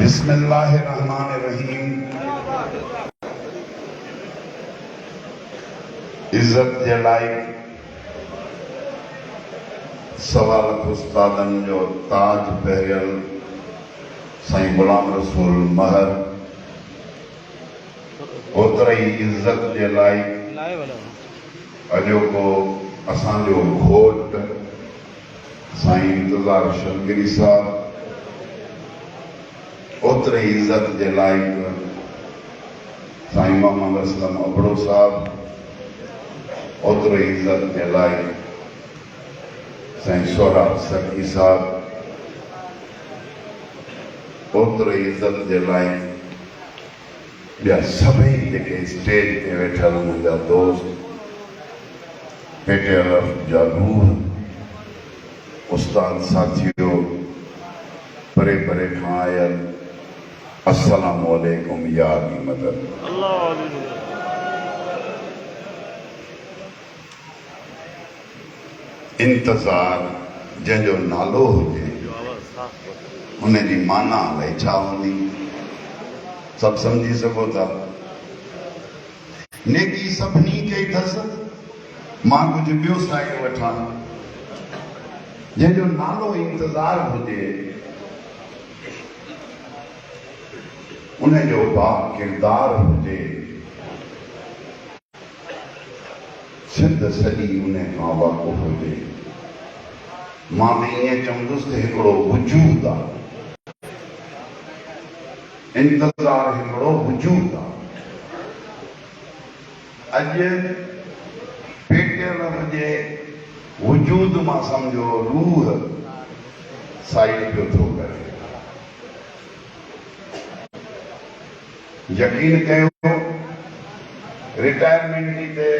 बिस्मिल्लाहिर्रहमानिर्रहीम। इज्जत जे लाइक सवाल उस्तादन जो ताज पहरियल साईं गुलाम रसूल महर, ओतरा ही इज्जत जे लाइक अॼोको असांजो घोट साईं इंतज़ार शर्गिरी साहब, ओतरे इज्जत जे लाइक साईं मोहम्मद असलम अबड़ो साहब, ओतरे इज्जत जे लाइक साईं सोहराब सकी साहब, ओतरे इज्जत जे लाइक ॿिया सभई जेके स्टेज ते वेठल मुंहिंजा दोस्त, पेटे अरफ जा रूह, उस्ताद साथियों, परे परे खां आयल, अस्सलामु अलैकुम या अली मदद। इंतज़ार जंहिंजो नालो हुजे उन जी माना अलाए छा हूंदी, सभु सम्झी सघो था। नेकी सभिनी खे अथसि, मां कुझु ॿियो साइड वठां। जंहिंजो नालो इंतज़ार हुजे उनजो बा किरदार हुजे, सिंध सॼी उन खां वाक़ुफ़ हुजे। मां बि ईअं चवंदुसि त हिकिड़ो वजूद आहे, इंतज़ार हिकिड़ो वजूद आहे। अॼु पेटियल हुजे वजूद मां सम्झो रूह साइड पियो थो करे। यकीन कयो, रिटायरमेंट जी ते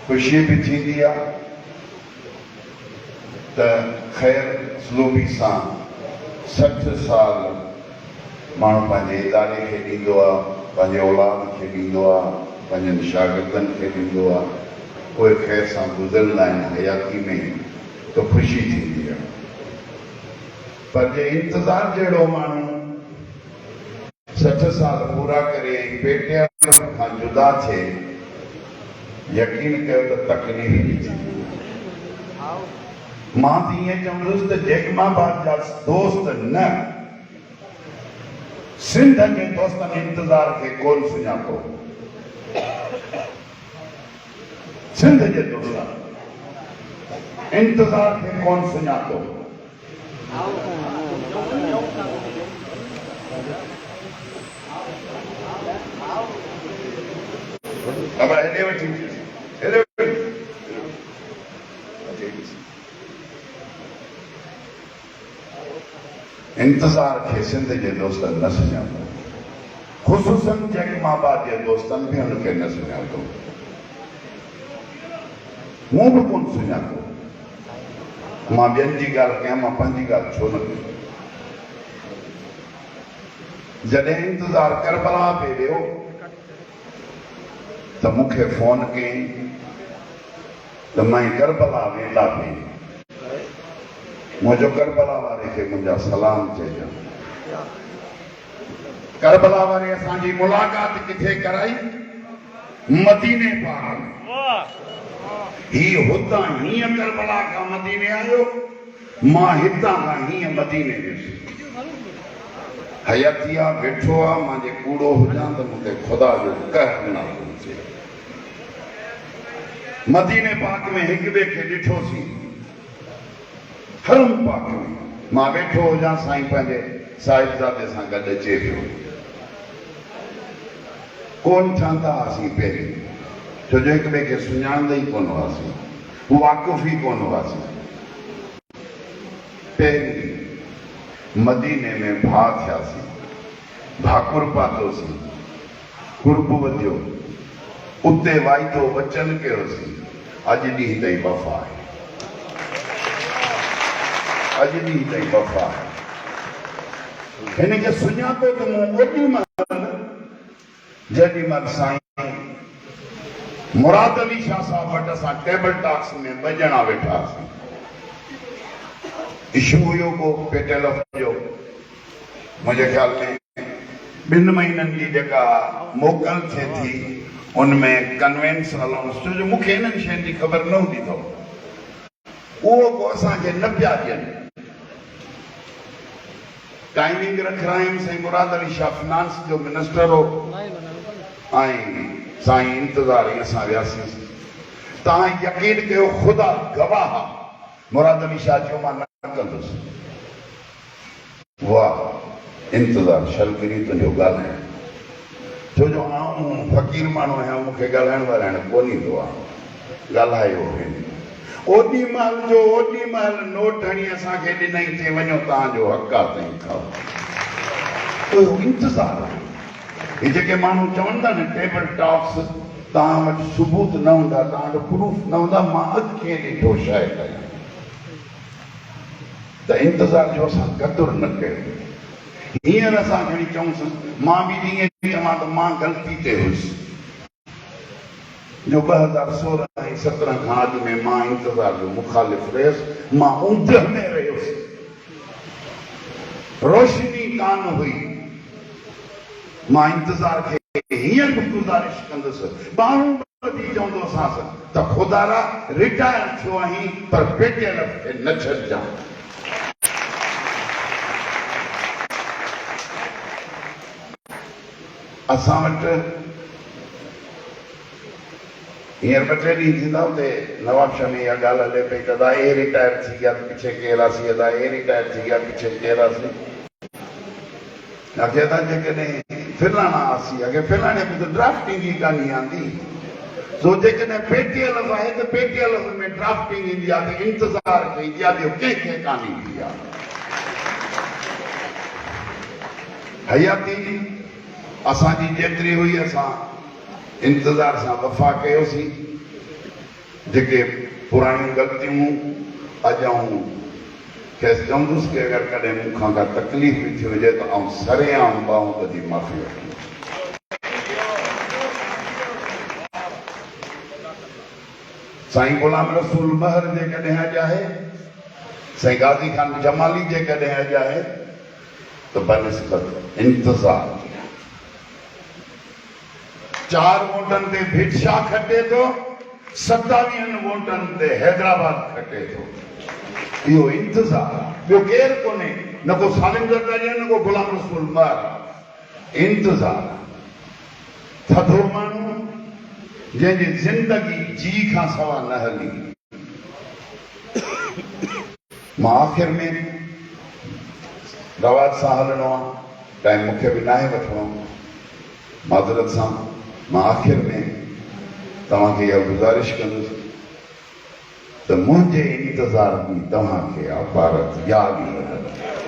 ख़ुशी भी थींदी आहे त ख़ैर सलूबी सां 60 साल माण्हू पंहिंजे इदारे खे ॾींदो आहे, पंहिंजे औलाद खे ॾींदो आहे, पंहिंजनि शागिर्दनि खे ॾींदो आहे। उहे ख़ैर सां गुज़रंदा आहिनि हयाती में त ख़ुशी थींदी आहे। पर जे इंतज़ार जहिड़ो माण्हू 60 साल पूरा करे पेटे खां जुदा थिए, यकीन कयो त तकलीफ़ बि थींदी। मां त ईअं चवंदुसि त जैकमाबाद जा दोस्त न, सिंध जे दोस्तनि इंतज़ार खे कोन सुञातो। सिंध जे दोस्तनि इंतज़ार खे कोन सुञातो। अब हेॾे वठी इंतज़ार खे सिंध जे दोस्तनि न सुञातो, ख़ुसूसन जैकमाबाद जे दोस्तनि बि हुनखे न सुञातो, मूं बि कोन सुञातो। मां ॿियनि जी ॻाल्हि कयां, मां पंहिंजी ॻाल्हि छो न कयां। जॾहिं इंतज़ार करबला पे वियो त मूंखे फोन कई त मां करबला वेंदा पई, मुंहिंजो करबला वारे खे मुंहिंजा सलाम चइजां। करबला वारे असांजी मुलाक़ात किथे कराई? मदीने पाक में। ही हुतां हीअं करबला खां मदीने आयो, मां हितां खां हीअं मदीने वियुसि। हयातिया वेठो आहे, मां जे कूड़ो हुजां त मूंखे ख़ुदा जो कहर न हुजे। मदीने पाक में हिक ॿिए खे ॾिठोसीं, हरम पाक में मां वेठो हुजां, साईं पंहिंजे साहिबज़ादे सां गॾु अचे पियो। कोन ठहंदा हुआसीं पहिरीं, छो जो हिक ॿिए खे सुञाणंदा ई कोन हुआसीं, वाक़ुफ़ ई कोन हुआसीं। पहिरीं मदीने में भाउ थियासीं, भाकुर पातोसीं, कुर्ब वधियो, उते वाइदो वचन कयोसीं। अॼु ॾींहुं ताईं वफ़ा आहे, अॼु ॾींहुं ताईं वफ़ा आहे। हिन खे सुञातो त मूं ओॾी महिल जेॾी महिल साईं मुराद अली शाह साहब वटि असां टेबल टॉक्स में 2 ॼणा वेठा हुआसीं। इशू हुयो को पेटेल जो मुझे ख्याल में 2 महीननि जी जेका मोकल थिए थी उनमें कन्वेंस हलणो छो जो मूंखे इन्हनि शयुनि जी ख़बर न हूंदी अथव उहो को असांखे न पिया ॾियनि टाइमिंग रखिया आहिनि साईं मुराद अली शाह फिनांस जो मिनिस्टर हो ऐं साईं इंतज़ार ई असां वियासीं तव्हां यकीन कयो ख़ुदा गवाह मुराद अली शाह जो मां न कंदुसि वाह इंतज़ार शलगिरी तुंहिंजो ॻाल्हाइण छो जो आऊं फ़क़ीर माण्हू आहियां मूंखे ॻाल्हाइण ॻाल्हाइण कोन ईंदो आहे ॻाल्हायो ओॾी महिल जो ओॾी महिल नोट हणी असांखे ॾिनई ते वञो तव्हांजो हक़ आहे तंहिं खां इंतज़ार हे जेके माण्हू चवनि था न टेबल टॉक्स तव्हां वटि सबूत न हूंदा तव्हां वटि प्रूफ न हूंदा मां अखियूं ॾिठो शइ कयां त इंतज़ार जो असां क़दुरु न कयो हींअर असां खणी चऊंसि मां बि ईअं चवां त मां ग़लती ते हुयुसि जो 2016 ऐं 17 खां अॻु में मां इंतज़ार जो मुखालिफ़ रहियुसि मां ऊंध में रहियुसि रोशनी कान हुई मां इंतज़ार खे हींअर बि गुज़ारिश कंदुसि ॿारहं ॾींहं चवंदो असांसां त ख़ुदारा रिटायर थियो आहीं पर पेटियल खे न छॾिजांइ असां वटि हींअर 2-3 ॾींहं थींदा हुते नवाबशाह में इहा ॻाल्हि हले पई त अदा ए रिटायर थी विया पिछे केरासीं अदा ए रिटायर थी विया पिछे केरासीं अॻे अदा जेकॾहिं फिलाणा आसीं अॻे फिलाणे में त ड्राफ्टिंग ई कान आंदी सो जेकॾहिं पेटीअल आहे त पेटीअल में ड्राफ्टिंग ईंदी आहे त इंतज़ार कईंदी आहे ॿियो कंहिंखे कान ईंदी आहे हयाती असांजी जेतिरी हुई असां इंतज़ार सां वफ़ा कयोसीं जेके पुराणियूं ग़लतियूं अॼु आऊं खेसि चवंदुसि की अगरि कॾहिं मूंखां का तकलीफ़ बि थी हुजे त आउं सरेआम ॿाहूं ॿधी माफ़ी वठंदुसि साईं गुलाम रसूल महर जेकॾहिं अॼु आहे साईं गाज़ी खान जमाली जेकॾहिं अॼु आहे त बनिस्बत इंतज़ार 4 वोटनि ते भिक्षा खटे थो 27 वोटनि ते हैदराबाद खटे थो इहो इंतज़ार ॿियो केरु कोन्हे न को सालिम ज़रदारी न को गुलाम रसूल महर इंतज़ार थधो माण्हू जंहिंजी ज़िंदगी जी खां सवा न हली मां आख़िर में रवाज सां हलणो आहे टाइम मूंखे बि नाहे वठिणो माज़रत सां मां आख़िर में तव्हांखे इहा गुज़ारिश कंदुसि त मुंहिंजे इंतज़ार में तव्हांखे भारत यादि रखंदो